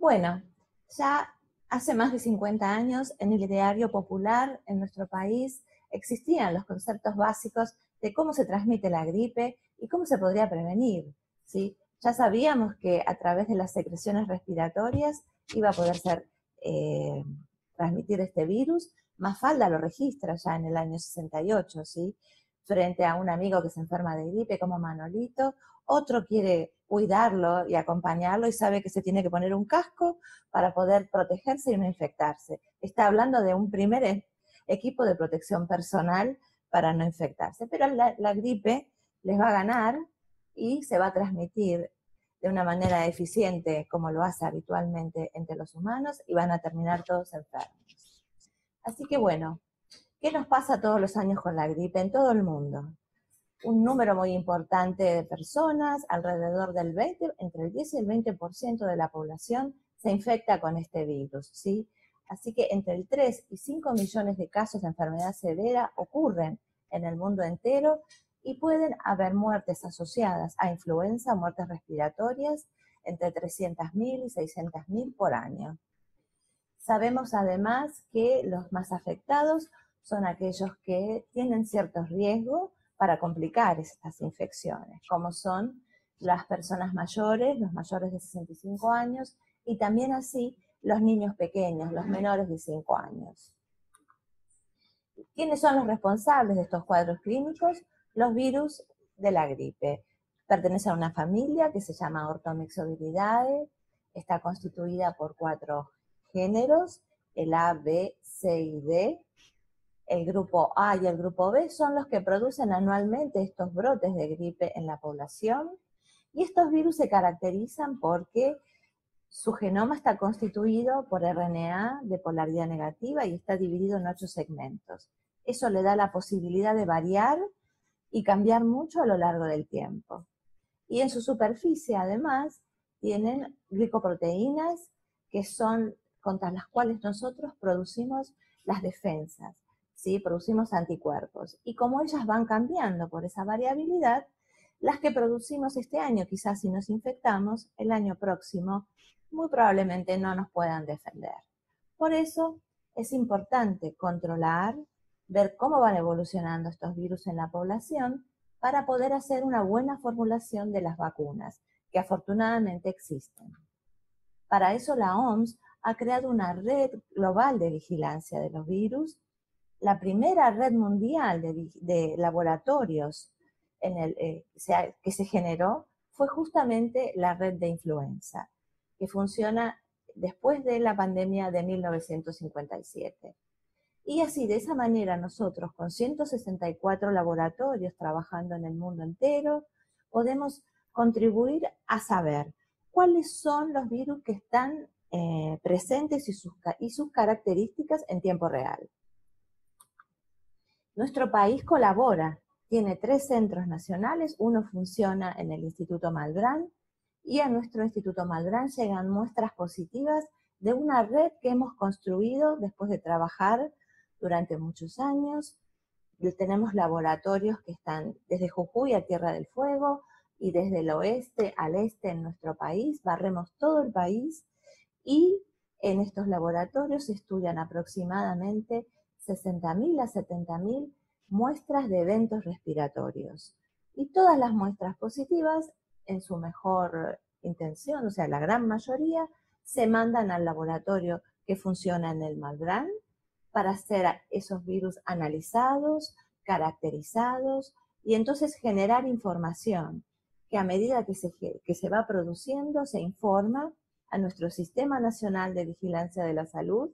Bueno, ya hace más de 50 años en el ideario popular en nuestro país existían los conceptos básicos de cómo se transmite la gripe y cómo se podría prevenir, ¿sí? Ya sabíamos que a través de las secreciones respiratorias iba a poder eh, transmitir este virus. Mafalda lo registra ya en el año 68, ¿sí? Frente a un amigo que se enferma de gripe como Manolito, otro quiere cuidarlo y acompañarlo y sabe que se tiene que poner un casco para poder protegerse y no infectarse. Está hablando de un primer equipo de protección personal para no infectarse. Pero la gripe les va a ganar y se va a transmitir de una manera eficiente como lo hace habitualmente entre los humanos y van a terminar todos enfermos. Así que bueno, ¿qué nos pasa todos los años con la gripe en todo el mundo? Un número muy importante de personas, alrededor del 20, entre el 10 y el 20% de la población se infecta con este virus, ¿sí? Así que entre el 3 y 5 millones de casos de enfermedad severa ocurren en el mundo entero y pueden haber muertes asociadas a influenza, muertes respiratorias, entre 300.000 y 600.000 por año. Sabemos además que los más afectados son aquellos que tienen ciertos riesgos para complicar estas infecciones, como son las personas mayores, los mayores de 65 años, y también así los niños pequeños, los menores de 5 años. ¿Quiénes son los responsables de estos cuadros clínicos? Los virus de la gripe. Pertenece a una familia que se llama Orthomyxoviridae, está constituida por 4 géneros, el A, B, C y D. El grupo A y el grupo B son los que producen anualmente estos brotes de gripe en la población. Y estos virus se caracterizan porque su genoma está constituido por RNA de polaridad negativa y está dividido en 8 segmentos. Eso le da la posibilidad de variar y cambiar mucho a lo largo del tiempo. Y en su superficie, además, tienen glicoproteínas que son contra las cuales nosotros producimos las defensas, ¿sí? Producimos anticuerpos. Y como ellas van cambiando por esa variabilidad, las que producimos este año, quizás si nos infectamos, el año próximo muy probablemente no nos puedan defender. Por eso es importante controlar, ver cómo van evolucionando estos virus en la población para poder hacer una buena formulación de las vacunas, que afortunadamente existen. Para eso la OMS ha creado una red global de vigilancia de los virus, la primera red mundial de laboratorios que se generó fue justamente la red de influenza, que funciona después de la pandemia de 1957. Y así, de esa manera, nosotros con 164 laboratorios trabajando en el mundo entero, podemos contribuir a saber cuáles son los virus que están presentes y sus características en tiempo real. Nuestro país colabora, tiene 3 centros nacionales, uno funciona en el Instituto Malbrán, y a nuestro Instituto Malbrán llegan muestras positivas de una red que hemos construido después de trabajar durante muchos años. Tenemos laboratorios que están desde Jujuy a Tierra del Fuego y desde el oeste al este en nuestro país, barremos todo el país y en estos laboratorios se estudian aproximadamente 60.000 a 70.000 muestras de eventos respiratorios. Y todas las muestras positivas, en su mejor intención, o sea, la gran mayoría, se mandan al laboratorio que funciona en el Malbrán para ser esos virus analizados, caracterizados y entonces generar información que a medida que se va produciendo se informa a nuestro Sistema Nacional de Vigilancia de la Salud,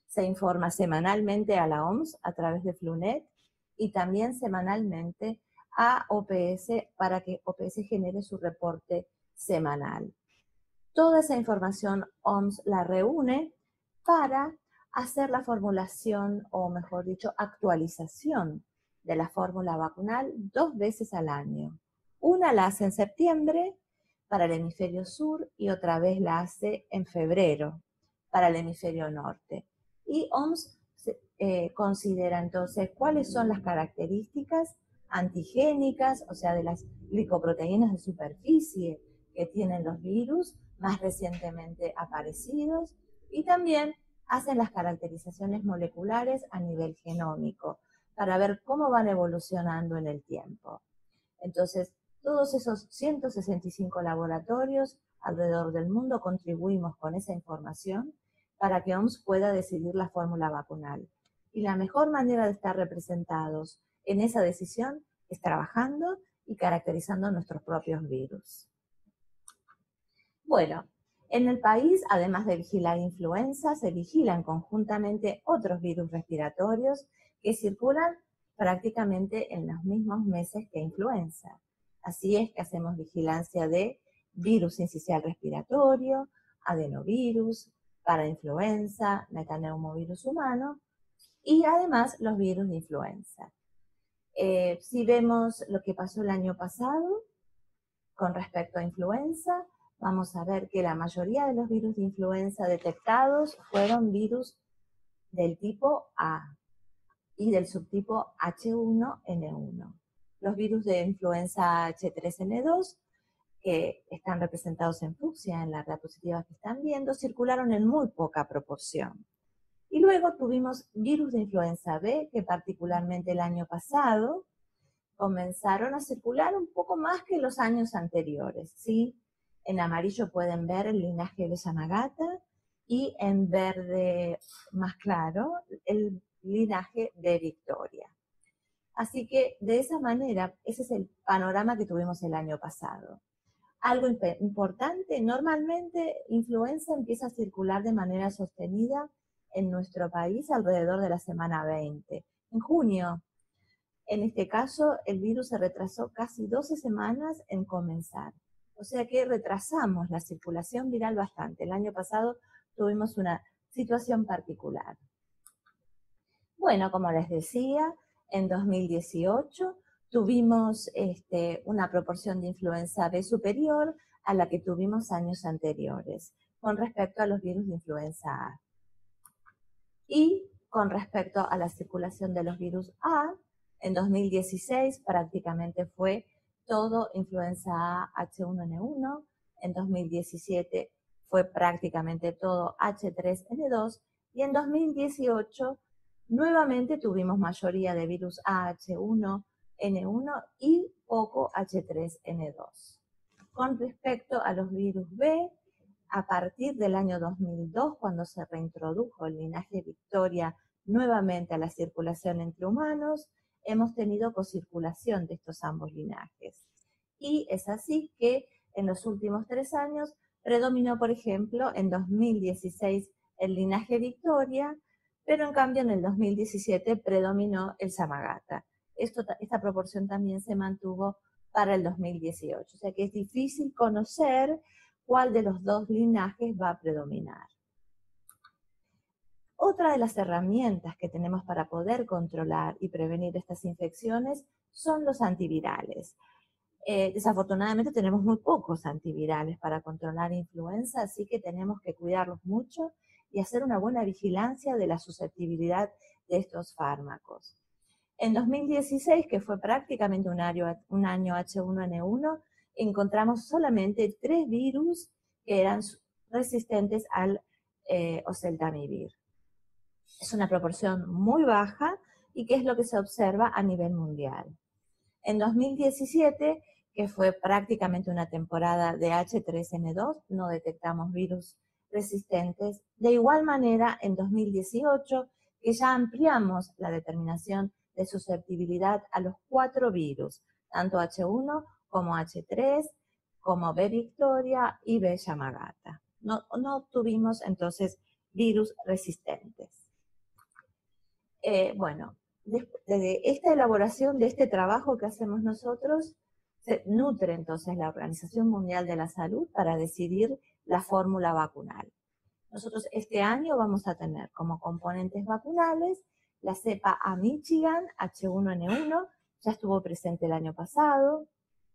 se informa semanalmente a la OMS a través de FLUNET y también semanalmente a OPS para que OPS genere su reporte semanal. Toda esa información OMS la reúne para hacer la formulación, o mejor dicho, actualización de la fórmula vacunal 2 veces al año. Una la hace en septiembre para el hemisferio sur y otra vez la hace en febrero para el hemisferio norte. Y OMS considera entonces cuáles son las características antigénicas, o sea, de las glicoproteínas de superficie que tienen los virus más recientemente aparecidos y también hacen las caracterizaciones moleculares a nivel genómico para ver cómo van evolucionando en el tiempo. Entonces, todos esos 165 laboratorios alrededor del mundo contribuimos con esa información para que OMS pueda decidir la fórmula vacunal. Y la mejor manera de estar representados en esa decisión es trabajando y caracterizando nuestros propios virus. Bueno, en el país, además de vigilar influenza, se vigilan conjuntamente otros virus respiratorios que circulan prácticamente en los mismos meses que influenza. Así es que hacemos vigilancia de virus sincicial respiratorio, adenovirus, parainfluenza, metaneumovirus humano y además los virus de influenza. Si vemos lo que pasó el año pasado con respecto a influenza, vamos a ver que la mayoría de los virus de influenza detectados fueron virus del tipo A y del subtipo H1N1. Los virus de influenza H3N2, que están representados en fucsia en la diapositiva que están viendo, circularon en muy poca proporción. Y luego tuvimos virus de influenza B, que particularmente el año pasado comenzaron a circular un poco más que los años anteriores, ¿sí? En amarillo pueden ver el linaje de Yamagata y en verde más claro el linaje de Victoria. Así que de esa manera, ese es el panorama que tuvimos el año pasado. Algo importante, normalmente influenza empieza a circular de manera sostenida en nuestro país alrededor de la semana 20. En junio, en este caso, el virus se retrasó casi 12 semanas en comenzar. O sea que retrasamos la circulación viral bastante. El año pasado tuvimos una situación particular. Bueno, como les decía, en 2018 tuvimos una proporción de influenza B superior a la que tuvimos años anteriores con respecto a los virus de influenza A. Y con respecto a la circulación de los virus A, en 2016 prácticamente fue todo influenza A H1N1, en 2017 fue prácticamente todo H3N2 y en 2018 nuevamente tuvimos mayoría de virus A H1N1 y poco H3N2. Con respecto a los virus B, a partir del año 2002, cuando se reintrodujo el linaje Victoria nuevamente a la circulación entre humanos, hemos tenido cocirculación de estos ambos linajes. Y es así que en los últimos 3 años predominó, por ejemplo, en 2016 el linaje Victoria, pero en cambio en el 2017 predominó el Yamagata. Esta proporción también se mantuvo para el 2018. O sea que es difícil conocer cuál de los dos linajes va a predominar. Otra de las herramientas que tenemos para poder controlar y prevenir estas infecciones son los antivirales. Desafortunadamente tenemos muy pocos antivirales para controlar influenza, así que tenemos que cuidarlos mucho y hacer una buena vigilancia de la susceptibilidad de estos fármacos. En 2016, que fue prácticamente un año H1N1, encontramos solamente 3 virus que eran resistentes al oseltamivir. Es una proporción muy baja y que es lo que se observa a nivel mundial. En 2017, que fue prácticamente una temporada de H3N2, no detectamos virus resistentes. De igual manera, en 2018, que ya ampliamos la determinación de susceptibilidad a los 4 virus, tanto H1 como H3, como B Victoria y B Yamagata. No tuvimos entonces virus resistentes. Bueno, de esta elaboración, de este trabajo que hacemos nosotros, se nutre entonces la Organización Mundial de la Salud para decidir la fórmula vacunal. Nosotros este año vamos a tener como componentes vacunales la cepa A Michigan, H1N1, ya estuvo presente el año pasado.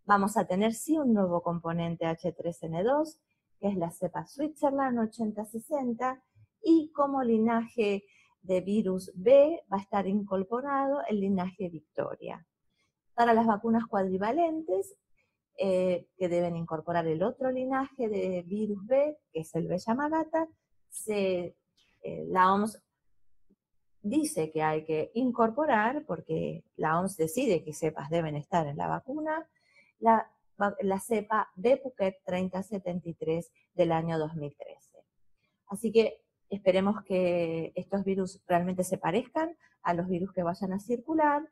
Vamos a tener sí un nuevo componente H3N2, que es la cepa Switzerland 8060, y como linaje de virus B va a estar incorporado el linaje Victoria. Para las vacunas cuadrivalentes, que deben incorporar el otro linaje de virus B, que es el B Yamagata. La OMS dice que hay que incorporar, porque la OMS decide que cepas deben estar en la vacuna, la cepa B Phuket 3073 del año 2013. Así que esperemos que estos virus realmente se parezcan a los virus que vayan a circular.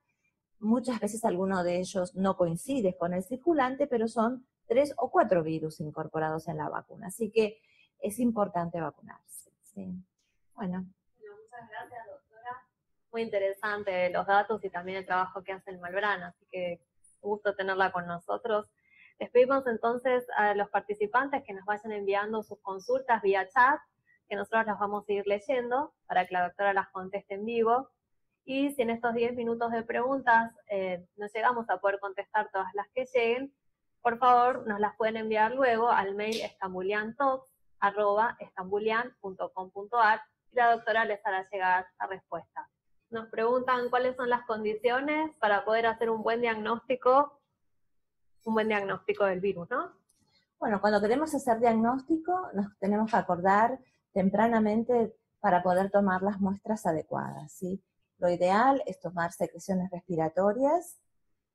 Muchas veces alguno de ellos no coincide con el circulante, pero son 3 o 4 virus incorporados en la vacuna. Así que es importante vacunarse. ¿Sí? Bueno. Muchas gracias, doctora. Muy interesante los datos y también el trabajo que hace el Malbrán, así que un gusto tenerla con nosotros. Les pedimos entonces a los participantes que nos vayan enviando sus consultas vía chat, que nosotros las vamos a ir leyendo para que la doctora las conteste en vivo. Y si en estos 10 minutos de preguntas no llegamos a poder contestar todas las que lleguen, por favor nos las pueden enviar luego al mail estambuliantalks@estambulian.com.ar y la doctora les hará llegar la respuesta. Nos preguntan cuáles son las condiciones para poder hacer un buen diagnóstico del virus, ¿no? Bueno, cuando queremos hacer diagnóstico, nos tenemos que acordar tempranamente para poder tomar las muestras adecuadas, ¿sí? Lo ideal es tomar secreciones respiratorias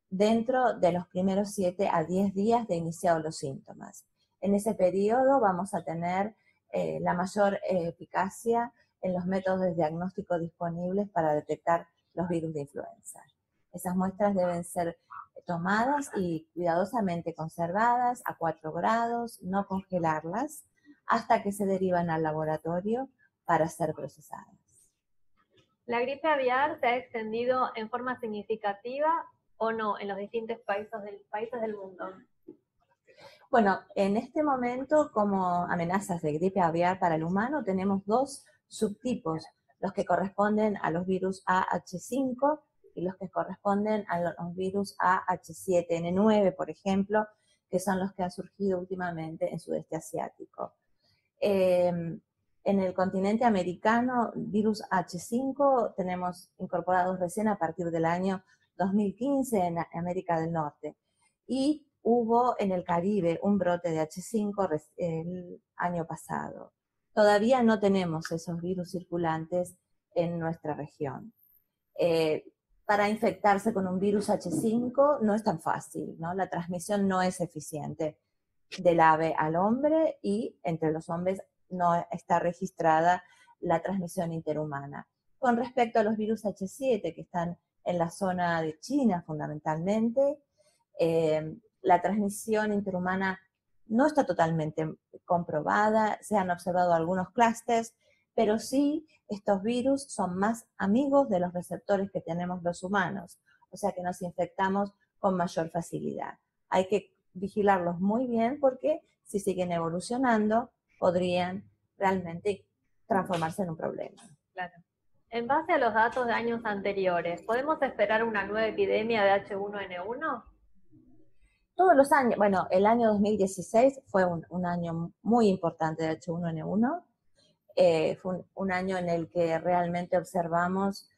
dentro de los primeros 7 a 10 días de iniciados los síntomas. En ese periodo vamos a tener la mayor eficacia en los métodos de diagnóstico disponibles para detectar los virus de influenza. Esas muestras deben ser tomadas y cuidadosamente conservadas a 4 grados, no congelarlas, hasta que se derivan al laboratorio para ser procesadas. ¿La gripe aviar se ha extendido en forma significativa o no en los distintos países del mundo? Bueno, en este momento, como amenazas de gripe aviar para el humano, tenemos 2 subtipos, los que corresponden a los virus AH5 y los que corresponden a los virus AH7N9, por ejemplo, que son los que han surgido últimamente en sudeste asiático. En el continente americano, virus H5 tenemos incorporados recién a partir del año 2015 en América del Norte. Y hubo en el Caribe un brote de H5 el año pasado. Todavía no tenemos esos virus circulantes en nuestra región. Para infectarse con un virus H5 no es tan fácil, ¿no? La transmisión no es eficiente del ave al hombre y entre los hombres no está registrada la transmisión interhumana. Con respecto a los virus H7 que están en la zona de China fundamentalmente, la transmisión interhumana no está totalmente comprobada, se han observado algunos clústeres, pero sí estos virus son más amigos de los receptores que tenemos los humanos, o sea que nos infectamos con mayor facilidad. Hay que vigilarlos muy bien porque si siguen evolucionando podrían realmente transformarse en un problema. Claro. En base a los datos de años anteriores, ¿podemos esperar una nueva epidemia de H1N1? Todos los años, bueno, el año 2016 fue un año muy importante de H1N1. Fue un año en el que realmente observamos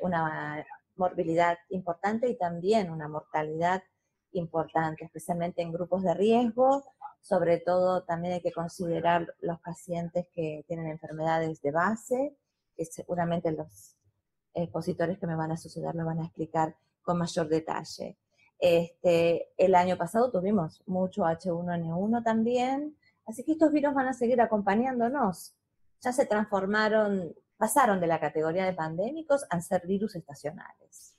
una morbilidad importante y también una mortalidad importante, especialmente en grupos de riesgo. Sobre todo también hay que considerar los pacientes que tienen enfermedades de base, que seguramente los expositores que me van a suceder lo van a explicar con mayor detalle. El año pasado tuvimos mucho H1N1 también, así que estos virus van a seguir acompañándonos. Ya se transformaron, pasaron de la categoría de pandémicos a ser virus estacionales.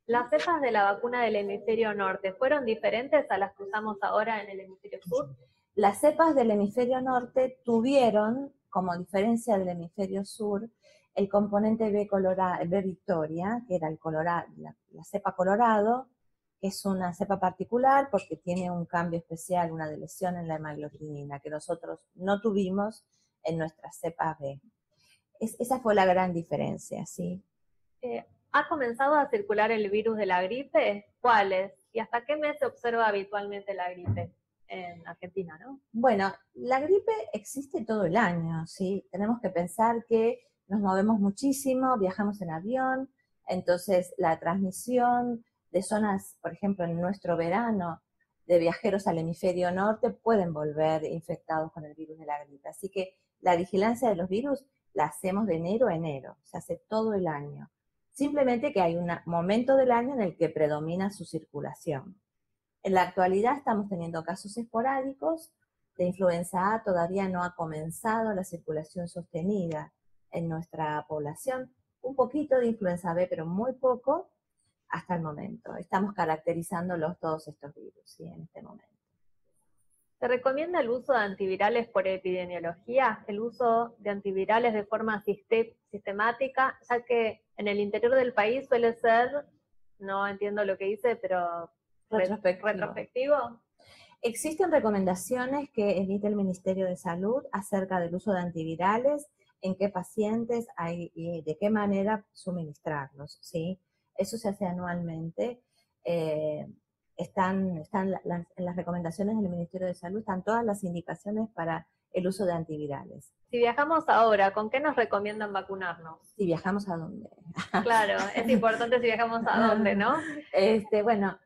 ¿Las cepas de la vacuna del hemisferio norte fueron diferentes a las que usamos ahora en el hemisferio sur? Las cepas del hemisferio norte tuvieron, como diferencia del hemisferio sur, el componente B Victoria, que era la cepa colorado, que es una cepa particular porque tiene un cambio especial, una lesión en la hemoglobinina, que nosotros no tuvimos en nuestra cepa B. Esa fue la gran diferencia, ¿sí? ¿Ha comenzado a circular el virus de la gripe? ¿Cuáles? ¿Y hasta qué mes se observa habitualmente la gripe en Argentina, no? Bueno, la gripe existe todo el año, ¿sí? Tenemos que pensar que nos movemos muchísimo, viajamos en avión, entonces la transmisión de zonas, por ejemplo, en nuestro verano, de viajeros al hemisferio norte pueden volver infectados con el virus de la gripe. Así que la vigilancia de los virus la hacemos de enero a enero, se hace todo el año. Simplemente que hay un momento del año en el que predomina su circulación. En la actualidad estamos teniendo casos esporádicos. De influenza A todavía no ha comenzado la circulación sostenida en nuestra población. Un poquito de influenza B, pero muy poco hasta el momento. Estamos caracterizándolos todos estos virus, ¿sí? En este momento. ¿Se recomienda el uso de antivirales por epidemiología? El uso de antivirales de forma sistemática, ya que en el interior del país suele ser, no entiendo lo que dice, pero retrospectivo. Existen recomendaciones que emite el Ministerio de Salud acerca del uso de antivirales, en qué pacientes hay y de qué manera suministrarlos, ¿sí? Eso se hace anualmente. En las recomendaciones del Ministerio de Salud están todas las indicaciones para el uso de antivirales. Si viajamos ahora, ¿con qué nos recomiendan vacunarnos? Si viajamos a dónde. Claro, es importante si viajamos a dónde, ¿no? Bueno,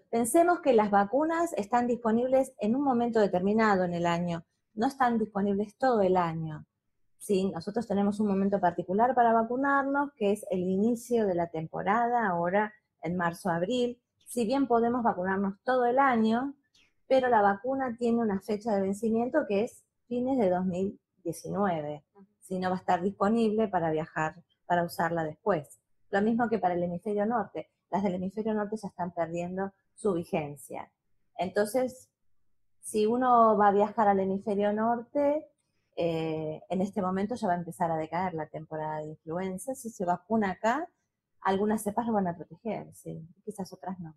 pensemos que las vacunas están disponibles en un momento determinado en el año, no están disponibles todo el año. ¿Sí? Nosotros tenemos un momento particular para vacunarnos, que es el inicio de la temporada, ahora en marzo-abril. Si bien podemos vacunarnos todo el año, pero la vacuna tiene una fecha de vencimiento que es fines de 2019. Si no va a estar disponible para viajar, para usarla después. Lo mismo que para el hemisferio norte. Las del hemisferio norte ya están perdiendo su vigencia. Entonces, si uno va a viajar al hemisferio norte, en este momento ya va a empezar a decaer la temporada de influenza. Si se vacuna acá, algunas cepas lo van a proteger, sí, quizás otras no.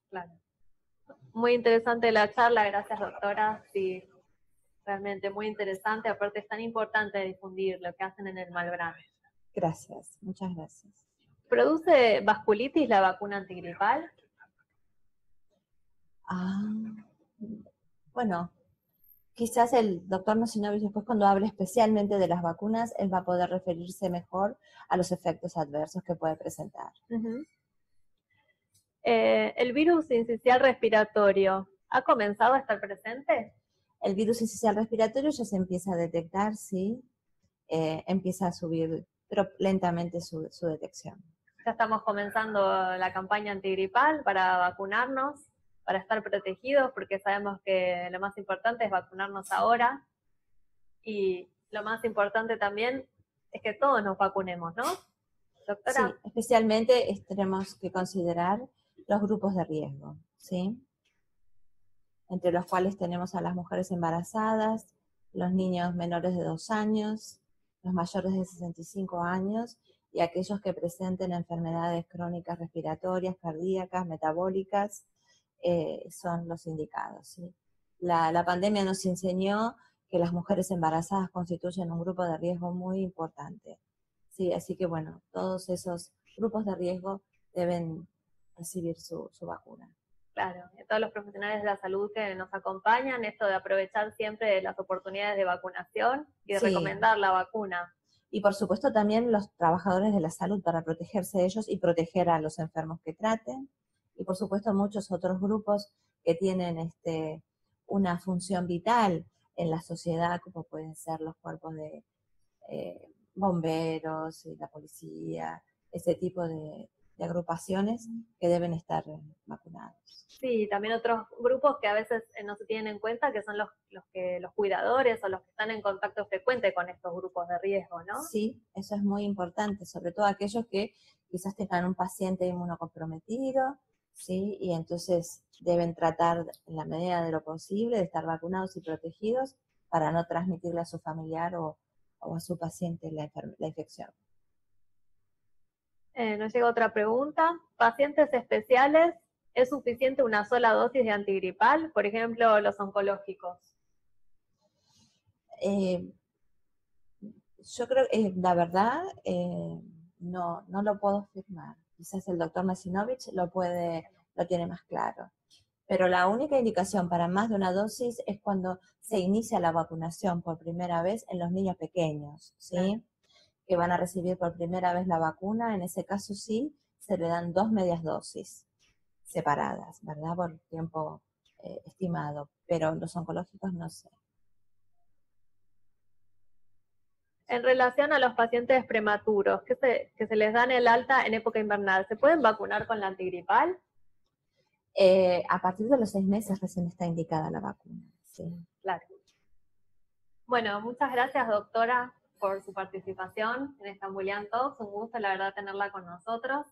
Claro. Muy interesante la charla, gracias doctora. Sí, realmente muy interesante. Aparte es tan importante difundir lo que hacen en el Malbrán. Gracias, muchas gracias. ¿Produce vasculitis la vacuna antigripal? Bueno, quizás el doctor Nocinovich después cuando hable especialmente de las vacunas, él va a poder referirse mejor a los efectos adversos que puede presentar. ¿El virus sincicial respiratorio ha comenzado a estar presente? El virus sincicial respiratorio ya se empieza a detectar, sí, empieza a subir, pero lentamente su detección. Ya estamos comenzando la campaña antigripal para vacunarnos, para estar protegidos, porque sabemos que lo más importante es vacunarnos ahora, y lo más importante también es que todos nos vacunemos, ¿no? Doctora. Sí, especialmente tenemos que considerar los grupos de riesgo, ¿sí? Entre los cuales tenemos a las mujeres embarazadas, los niños menores de 2 años, los mayores de 65 años y aquellos que presenten enfermedades crónicas respiratorias, cardíacas, metabólicas, son los indicados, ¿sí? La pandemia nos enseñó que las mujeres embarazadas constituyen un grupo de riesgo muy importante. Sí, así que bueno, todos esos grupos de riesgo deben recibir su vacuna. Claro, y todos los profesionales de la salud que nos acompañan, esto de aprovechar siempre las oportunidades de vacunación y de recomendar la vacuna. Y por supuesto también los trabajadores de la salud para protegerse de ellos y proteger a los enfermos que traten. Y por supuesto muchos otros grupos que tienen una función vital en la sociedad, como pueden ser los cuerpos de bomberos y la policía, ese tipo de agrupaciones que deben estar vacunados. Sí, también otros grupos que a veces no se tienen en cuenta, que son los cuidadores o los que están en contacto frecuente con estos grupos de riesgo, ¿no? Sí, eso es muy importante, sobre todo aquellos que quizás tengan un paciente inmunocomprometido, ¿sí? Y entonces deben tratar en la medida de lo posible de estar vacunados y protegidos para no transmitirle a su familiar o a su paciente la infección. Nos llega otra pregunta. ¿Pacientes especiales es suficiente una sola dosis de antigripal? Por ejemplo, los oncológicos. Yo creo que la verdad no lo puedo afirmar. Quizás el doctor Nocinovich lo tiene más claro. Pero la única indicación para más de una dosis es cuando se inicia la vacunación por primera vez en los niños pequeños, ¿sí? Claro. Que van a recibir por primera vez la vacuna, en ese caso sí, se le dan 2 medias dosis. separadas, ¿verdad? Por tiempo estimado, pero los oncológicos no sé. En relación a los pacientes prematuros, que se les dan el alta en época invernal, ¿se pueden vacunar con la antigripal? A partir de los 6 meses recién está indicada la vacuna. Sí. Claro. Bueno, muchas gracias, doctora, por su participación en esta Ambulian Talks. Un gusto, la verdad, tenerla con nosotros.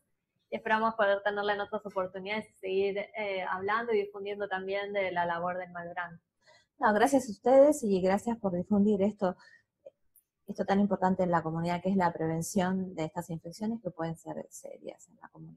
Y esperamos poder tenerla en otras oportunidades y seguir hablando y difundiendo también de la labor del Malbrán. No, gracias a ustedes y gracias por difundir esto tan importante en la comunidad, que es la prevención de estas infecciones que pueden ser serias en la comunidad.